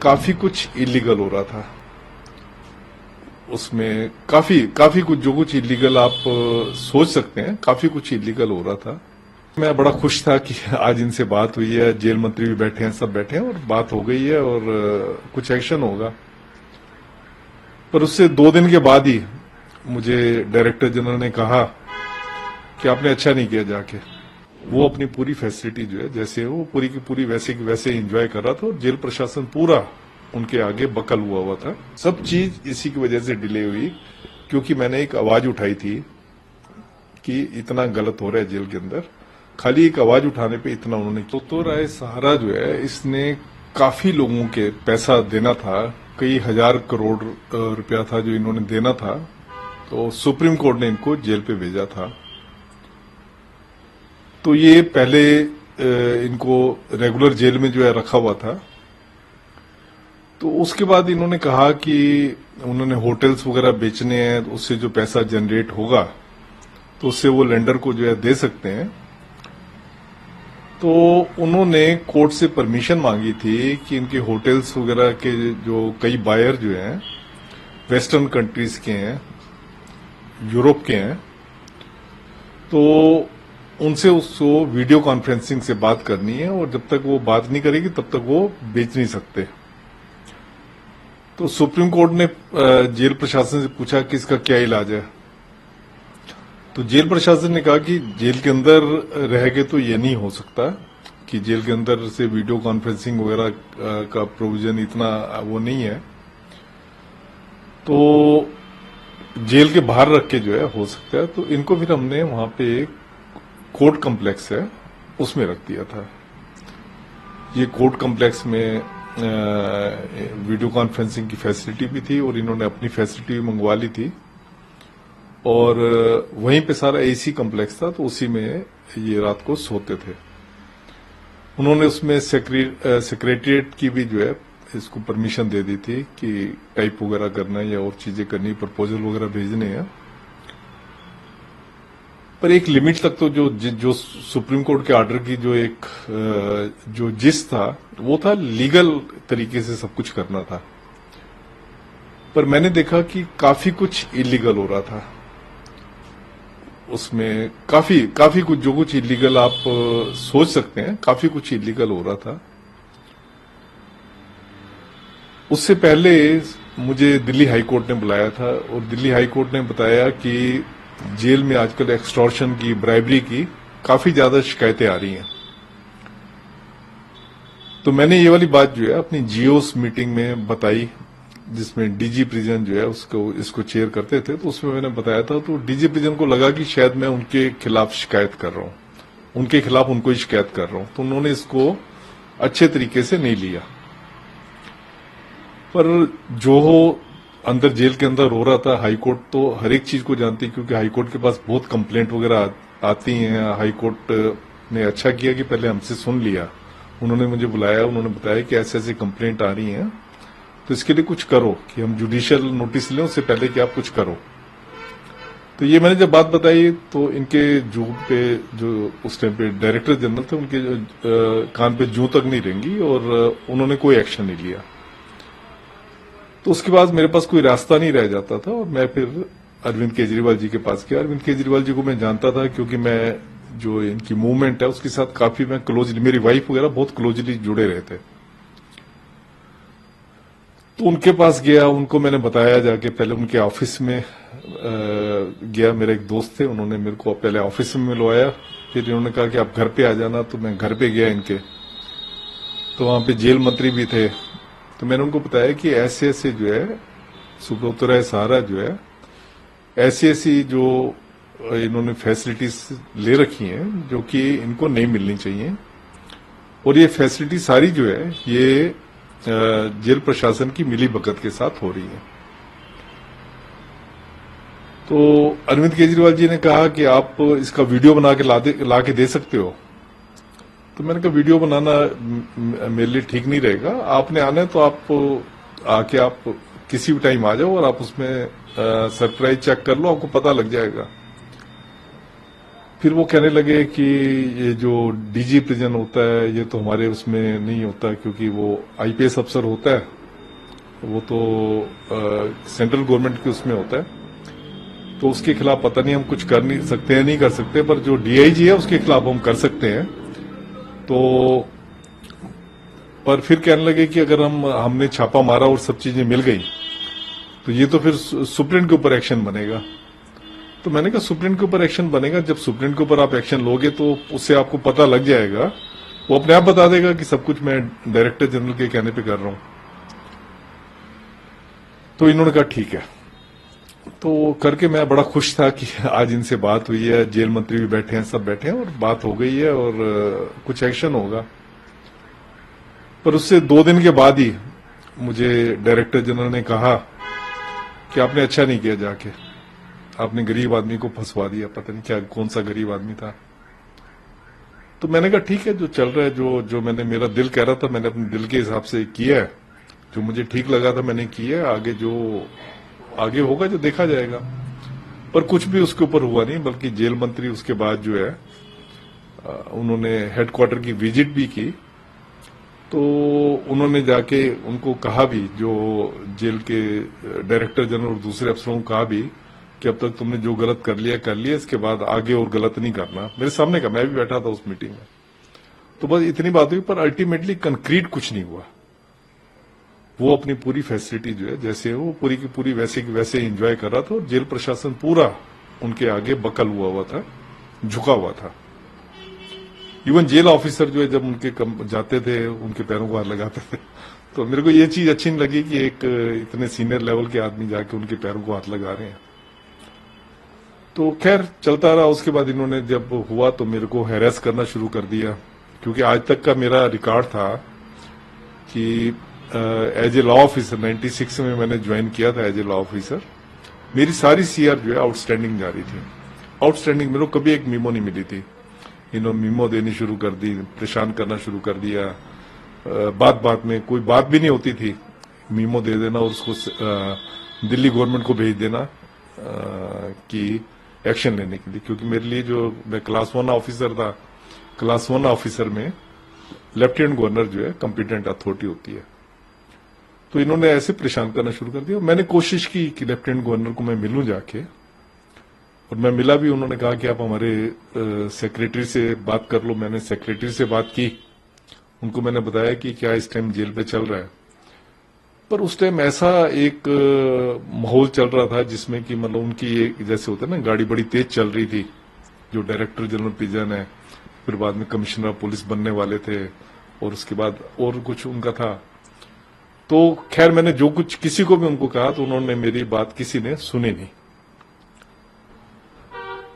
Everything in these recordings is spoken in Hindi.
काफी कुछ इलीगल हो रहा था उसमें। काफी कुछ, जो कुछ इलीगल आप सोच सकते हैं, काफी कुछ इलीगल हो रहा था। मैं बड़ा खुश था कि आज इनसे बात हुई है, जेल मंत्री भी बैठे हैं, सब बैठे हैं और बात हो गई है और कुछ एक्शन होगा। पर उससे 2 दिन के बाद ही मुझे डायरेक्टर जनरल ने कहा कि आपने अच्छा नहीं किया जाके। वो अपनी पूरी फैसिलिटी जो है, जैसे वो पूरी की पूरी वैसे की वैसे एंजॉय कर रहा था और जेल प्रशासन पूरा उनके आगे बकल हुआ था। सब चीज इसी की वजह से डिले हुई, क्योंकि मैंने एक आवाज उठाई थी कि इतना गलत हो रहा है जेल के अंदर। खाली एक आवाज उठाने पे इतना उन्होंने। तो राय सहारा जो है, इसने काफी लोगों के पैसा देना था, कई हजार करोड़ रुपया था जो इन्होंने देना था। तो सुप्रीम कोर्ट ने इनको जेल पे भेजा था। तो ये पहले इनको रेगुलर जेल में जो है रखा हुआ था। तो उसके बाद इन्होंने कहा कि उन्होंने होटल्स वगैरह बेचने हैं, तो उससे जो पैसा जनरेट होगा तो उससे वो लेंडर को जो है दे सकते हैं। तो उन्होंने कोर्ट से परमिशन मांगी थी कि इनके होटल्स वगैरह के जो कई बायर जो हैं वेस्टर्न कंट्रीज के हैं, यूरोप के हैं, तो उनसे उसको वीडियो कॉन्फ्रेंसिंग से बात करनी है और जब तक वो बात नहीं करेगी तब तक वो बेच नहीं सकते। तो सुप्रीम कोर्ट ने जेल प्रशासन से पूछा कि इसका क्या इलाज है। तो जेल प्रशासन ने कहा कि जेल के अंदर रह के तो ये नहीं हो सकता कि जेल के अंदर से वीडियो कॉन्फ्रेंसिंग वगैरह का प्रोविजन इतना वो नहीं है, तो जेल के बाहर रख के जो है हो सकता है। तो इनको फिर हमने वहां पे एक कोर्ट कम्प्लेक्स है उसमें रख दिया था। ये कोर्ट कम्प्लेक्स में वीडियो कॉन्फ्रेंसिंग की फैसिलिटी भी थी और इन्होंने अपनी फैसिलिटी भी मंगवा ली थी और वहीं पे सारा एसी कम्प्लेक्स था, तो उसी में ये रात को सोते थे। उन्होंने उसमें सेक्रेटरिएट की भी जो है इसको परमिशन दे दी थी कि टाइप वगैरह करना या और चीजें करनी, प्रपोजल वगैरह भेजने हैं। पर एक लिमिट तक तो जो सुप्रीम कोर्ट के ऑर्डर की जो एक जो जिस था वो था लीगल तरीके से सब कुछ करना था। पर मैंने देखा कि काफी कुछ इलीगल हो रहा था उसमें। काफी कुछ, जो कुछ इलीगल आप सोच सकते हैं, काफी कुछ इलीगल हो रहा था। उससे पहले मुझे दिल्ली हाई कोर्ट ने बुलाया था और दिल्ली हाई कोर्ट ने बताया कि जेल में आजकल एक्सटॉर्शन की, ब्राइबरी की काफी ज्यादा शिकायतें आ रही हैं। तो मैंने ये वाली बात जो है अपनी जीओस मीटिंग में बताई, जिसमें डीजी प्रिजन जो है इसको चेयर करते थे। तो उसमें मैंने बताया था, तो डीजी प्रिजन को लगा कि शायद मैं उनके खिलाफ शिकायत कर रहा हूं, उनके खिलाफ उनको ही शिकायत कर रहा हूं। तो उन्होंने इसको अच्छे तरीके से नहीं लिया। पर जो अंदर जेल के अंदर हो रहा था, हाईकोर्ट तो हर एक चीज को जानती है, क्योंकि हाईकोर्ट के पास बहुत कंप्लेंट वगैरह आती हैं। हाईकोर्ट ने अच्छा किया कि पहले हमसे सुन लिया। उन्होंने मुझे बुलाया, उन्होंने बताया कि ऐसे ऐसी कंप्लेंट आ रही हैं, तो इसके लिए कुछ करो, कि हम जुडिशियल नोटिस लें उससे पहले कि आप कुछ करो। तो ये मैंने जब बात बताई तो इनके जो उस टाइम पे डायरेक्टर जनरल थे, उनके कान पे जूं तक नहीं रेंगी और उन्होंने कोई एक्शन नहीं लिया। तो उसके बाद मेरे पास कोई रास्ता नहीं रह जाता था और मैं फिर अरविंद केजरीवाल जी के पास गया। अरविंद केजरीवाल जी को मैं जानता था, क्योंकि मैं जो इनकी मूवमेंट है उसके साथ काफी मैं क्लोजली, मेरी वाइफ वगैरह बहुत क्लोजली जुड़े रहे थे। तो उनके पास गया, उनको मैंने बताया जाके, पहले उनके ऑफिस में गया। मेरे एक दोस्त थे, उन्होंने मेरे को पहले ऑफिस में मिलवाया। फिर इन्होंने कहा कि आप घर पे आ जाना, तो मैं घर पे गया इनके। तो वहां पे जेल मंत्री भी थे। तो मैंने उनको बताया कि ऐसे ऐसे जो है सुब्रत राय सहारा जो है, ऐसी ऐसी जो इन्होंने फैसिलिटीज ले रखी हैं जो कि इनको नहीं मिलनी चाहिए, और ये फैसिलिटी सारी जो है ये जेल प्रशासन की मिली भगत के साथ हो रही है। तो अरविंद केजरीवाल जी ने कहा कि आप इसका वीडियो बना के ला के दे सकते हो। तो मैंने कहा वीडियो बनाना मेरे लिए ठीक नहीं रहेगा, आपने आना है तो आप आके आप किसी भी टाइम आ जाओ और आप उसमें सरप्राइज चेक कर लो, आपको पता लग जाएगा। फिर वो कहने लगे कि ये जो डीजी प्रिजन होता है ये तो हमारे उसमें नहीं होता क्योंकि वो आईपीएस अफसर होता है, वो तो सेंट्रल गवर्नमेंट के उसमें होता है, तो उसके खिलाफ पता नहीं हम कुछ कर नहीं सकते हैं, नहीं कर सकते, पर जो डीआईजी है उसके खिलाफ हम कर सकते हैं। तो पर फिर कहने लगे कि अगर हमने छापा मारा और सब चीजें मिल गई तो ये तो फिर सुप्रीम के ऊपर एक्शन बनेगा। तो मैंने कहा सुप्रीम के ऊपर एक्शन बनेगा, जब सुप्रीम के ऊपर आप एक्शन लोगे तो उससे आपको पता लग जाएगा, वो अपने आप बता देगा कि सब कुछ मैं डायरेक्टर जनरल के कहने पे कर रहा हूं। तो इन्होंने कहा ठीक है। तो करके मैं बड़ा खुश था कि आज इनसे बात हुई है, जेल मंत्री भी बैठे हैं, सब बैठे हैं और बात हो गई है और कुछ एक्शन होगा। पर उससे 2 दिन के बाद ही मुझे डायरेक्टर जनरल ने कहा कि आपने अच्छा नहीं किया, जाके आपने गरीब आदमी को फंसवा दिया, पता नहीं क्या कौन सा गरीब आदमी था। तो मैंने कहा ठीक है, जो चल रहा है, जो मैंने मेरा दिल कह रहा था मैंने अपने दिल के हिसाब से किया है, जो मुझे ठीक लगा था मैंने किया है, आगे जो आगे होगा जो देखा जाएगा। पर कुछ भी उसके ऊपर हुआ नहीं, बल्कि जेल मंत्री उसके बाद जो है उन्होंने हेडक्वार्टर की विजिट भी की। तो उन्होंने जाके उनको कहा भी, जो जेल के डायरेक्टर जनरल और दूसरे अफसरों को कहा भी कि अब तक तुमने जो गलत कर लिया, इसके बाद आगे और गलत नहीं करना। मेरे सामने का, मैं भी बैठा था उस मीटिंग में। तो बस इतनी बात हुई, पर अल्टीमेटली कंक्रीट कुछ नहीं हुआ। वो अपनी पूरी फैसिलिटी जो है जैसे वो पूरी की पूरी वैसे की वैसे एंजॉय कर रहा था और जेल प्रशासन पूरा उनके आगे बकल हुआ था, झुका हुआ था। इवन जेल ऑफिसर जो है जब उनके जाते थे उनके पैरों को हाथ लगाते थे। तो मेरे को ये चीज अच्छी नहीं लगी कि एक इतने सीनियर लेवल के आदमी जाके उनके पैरों को हाथ लगा रहे हैं। तो खैर चलता रहा। उसके बाद इन्होंने जब हुआ तो मेरे को हैरेस करना शुरू कर दिया, क्योंकि आज तक का मेरा रिकॉर्ड था कि एज ए लॉ ऑफिसर 96 में मैंने ज्वाइन किया था एज ए लॉ ऑफिसर। मेरी सारी सीआर जो है आउटस्टैंडिंग जा रही थी, आउटस्टैंडिंग। मेरे को कभी एक मीमो नहीं मिली थी। इन्होंने मीमो देनी शुरू कर दी, परेशान करना शुरू कर दिया। बात बात में कोई बात भी नहीं होती थी, मीमो दे देना और उसको दिल्ली गवर्नमेंट को भेज देना कि एक्शन लेने के लिए। क्योंकि मेरे लिए जो मैं क्लास 1 ऑफिसर था, क्लास 1 ऑफिसर में लेफ्टिनेंट गवर्नर जो है कॉम्पिटेंट अथॉरिटी होती है। तो इन्होंने ऐसे परेशान करना शुरू कर दिया। मैंने कोशिश की कि लेफ्टिनेंट गवर्नर को मैं मिलूं जाके, और मैं मिला भी। उन्होंने कहा कि आप हमारे सेक्रेटरी से बात कर लो। मैंने सेक्रेटरी से बात की, उनको मैंने बताया कि क्या इस टाइम जेल पे चल रहा है। पर उस टाइम ऐसा एक माहौल चल रहा था जिसमें कि मतलब उनकी एक जैसे होता है ना, गाड़ी बड़ी तेज चल रही थी। जो डायरेक्टर जनरल प्रिजन है, फिर बाद में कमिश्नर ऑफ पुलिस बनने वाले थे, और उसके बाद और कुछ उनका था। तो खैर मैंने जो कुछ किसी को भी उनको कहा तो उन्होंने मेरी बात किसी ने सुनी नहीं।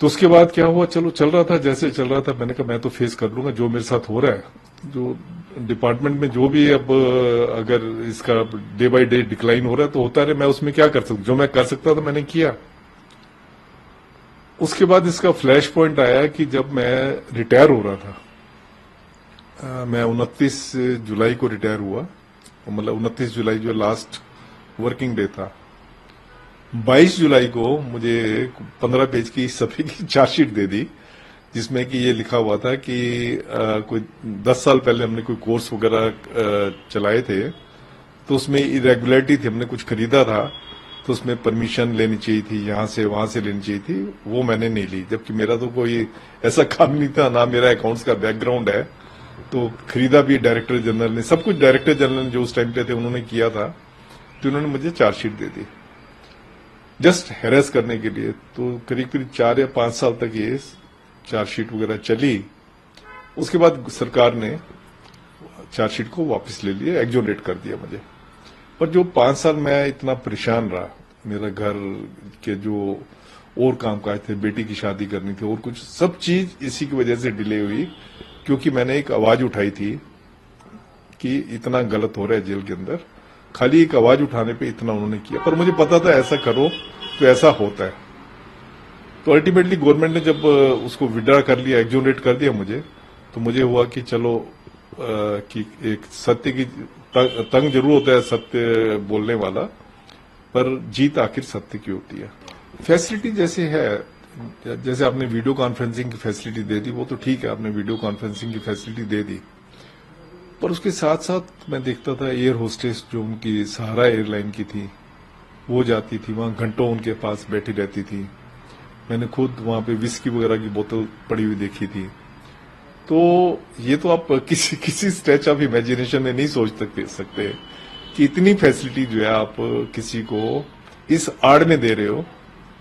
तो उसके बाद क्या हुआ, चलो चल रहा था जैसे चल रहा था। मैंने कहा मैं तो फेस कर लूंगा जो मेरे साथ हो रहा है, जो डिपार्टमेंट में जो भी अब अगर इसका डे बाय डे डिक्लाइन हो रहा है तो होता रहे, मैं उसमें क्या कर सकता। जो मैं कर सकता था मैंने किया। उसके बाद इसका फ्लैश पॉइंट आया कि जब मैं रिटायर हो रहा था, मैं 29 जुलाई को रिटायर हुआ, मतलब 29 जुलाई जो लास्ट वर्किंग डे था। 22 जुलाई को मुझे 15 पेज की सभी की चार्जशीट दे दी, जिसमें कि ये लिखा हुआ था कि कोई 10 साल पहले हमने कोई कोर्स वगैरह चलाए थे, तो उसमें इरेगुलरिटी थी, हमने कुछ खरीदा था तो उसमें परमिशन लेनी चाहिए थी, यहां से वहां से लेनी चाहिए थी, वो मैंने नहीं ली। जबकि मेरा तो कोई ऐसा काम नहीं था, ना मेरा अकाउंट्स का बैकग्राउंड है। तो खरीदा भी डायरेक्टर जनरल ने, सब कुछ डायरेक्टर जनरल जो उस टाइम पे थे उन्होंने किया था। तो उन्होंने मुझे चार्जशीट दे दी जस्ट हैरेस करने के लिए। तो करीब करीब 4 या 5 साल तक ये चार्जशीट वगैरह चली। उसके बाद सरकार ने चार्जशीट को वापस ले लिया, एक्सोनेट कर दिया मुझे। पर जो 5 साल मैं इतना परेशान रहा, मेरा घर के जो और कामकाज थे, बेटी की शादी करनी थी और कुछ, सब चीज इसी की वजह से डिले हुई, क्योंकि मैंने एक आवाज उठाई थी कि इतना गलत हो रहा है जेल के अंदर। खाली एक आवाज उठाने पे इतना उन्होंने किया, पर मुझे पता था ऐसा करो तो ऐसा होता है। तो अल्टीमेटली गवर्नमेंट ने जब उसको विड्रा कर लिया, एक्सोनेट कर दिया मुझे, तो मुझे हुआ कि चलो कि एक सत्य की तंग जरूर होता है सत्य बोलने वाला, पर जीत आखिर सत्य की होती है। फैसिलिटी जैसे है, जैसे आपने वीडियो कॉन्फ्रेंसिंग की फैसिलिटी दे दी, वो तो ठीक है, आपने वीडियो कॉन्फ्रेंसिंग की फैसिलिटी दे दी, पर उसके साथ साथ मैं देखता था एयर होस्टेस जो उनकी सहारा एयरलाइन की थी, वो जाती थी वहां, घंटों उनके पास बैठी रहती थी। मैंने खुद वहां पे विस्की वगैरह की बोतल पड़ी हुई देखी थी। तो ये तो आप किसी स्ट्रेच ऑफ इमेजिनेशन में नहीं सोच सकते कि इतनी फैसिलिटी जो है आप किसी को इस आड़ में दे रहे हो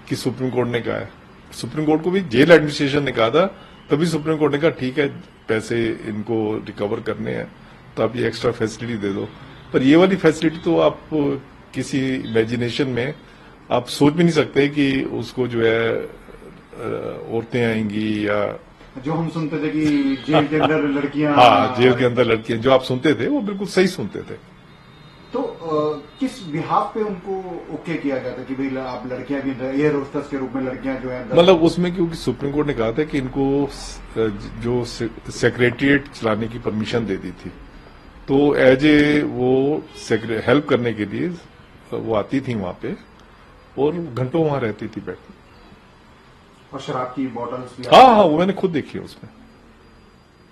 कि सुप्रीम कोर्ट ने कहा है। सुप्रीम कोर्ट को भी जेल एडमिनिस्ट्रेशन ने कहा था, तभी सुप्रीम कोर्ट ने कहा ठीक है, पैसे इनको रिकवर करने हैं तो आप ये एक्स्ट्रा फैसिलिटी दे दो। पर ये वाली फैसिलिटी तो आप किसी इमेजिनेशन में आप सोच भी नहीं सकते कि उसको जो है औरतें आएंगी, या जो हम सुनते थे कि जेल के अंदर लड़कियां, हाँ, जेल के अंदर लड़कियां, जो आप सुनते थे वो बिल्कुल सही सुनते थे। तो किस बिहाफ पे उनको ओके किया गया था कि भाई आप लड़कियां भी एयर होस्टेस के रूप में लड़कियां जो है, मतलब उसमें क्योंकि सुप्रीम कोर्ट ने कहा था कि इनको जो सेक्रेटरिएट चलाने की परमिशन दे दी थी, तो एज ए वो हेल्प करने के लिए वो आती थी वहां पे और घंटों वहां रहती थी बैठी। और शराब की बॉटल्स भी, हाँ, वो मैंने खुद देखी है उसमें।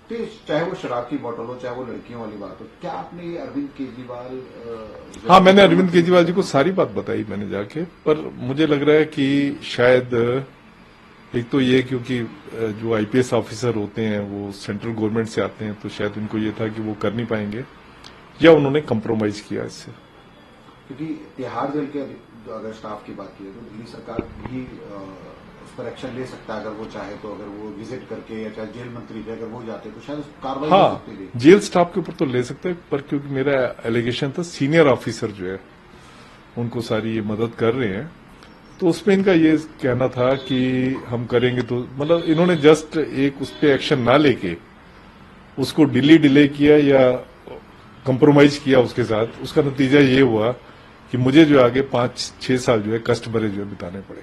तो चाहे वो शराब की बोतल हो, चाहे वो लड़कियों वाली बात हो, क्या आपने अरविंद केजरीवाल, हाँ, मैंने अरविंद केजरीवाल जी को सारी बात बताई मैंने जाके, पर मुझे लग रहा है कि शायद एक तो ये क्योंकि जो आईपीएस ऑफिसर होते हैं वो सेंट्रल गवर्नमेंट से आते हैं, तो शायद उनको ये था कि वो कर नहीं पाएंगे, या उन्होंने कंप्रोमाइज किया इससे। क्योंकि तिहाड़ जेल के अगर स्टाफ की बात की तो दिल्ली सरकार भी उस पर एक्शन ले सकता है अगर वो चाहे तो। अगर वो विजिट करके, या चाहे जेल मंत्री भी अगर वो जाते तो शायद कार्रवाई हो सकती थी। जेल स्टाफ के ऊपर तो ले सकते हैं, पर क्योंकि मेरा एलिगेशन था सीनियर ऑफिसर जो है उनको सारी ये मदद कर रहे हैं, तो उसमें इनका ये कहना था कि हम करेंगे, तो मतलब इन्होंने जस्ट एक उस पर एक्शन ना लेके उसको डिले किया या कंप्रोमाइज किया उसके साथ। उसका नतीजा ये हुआ कि मुझे जो आगे 5-6 साल जो है कष्ट भरे जो है बिताने पड़े।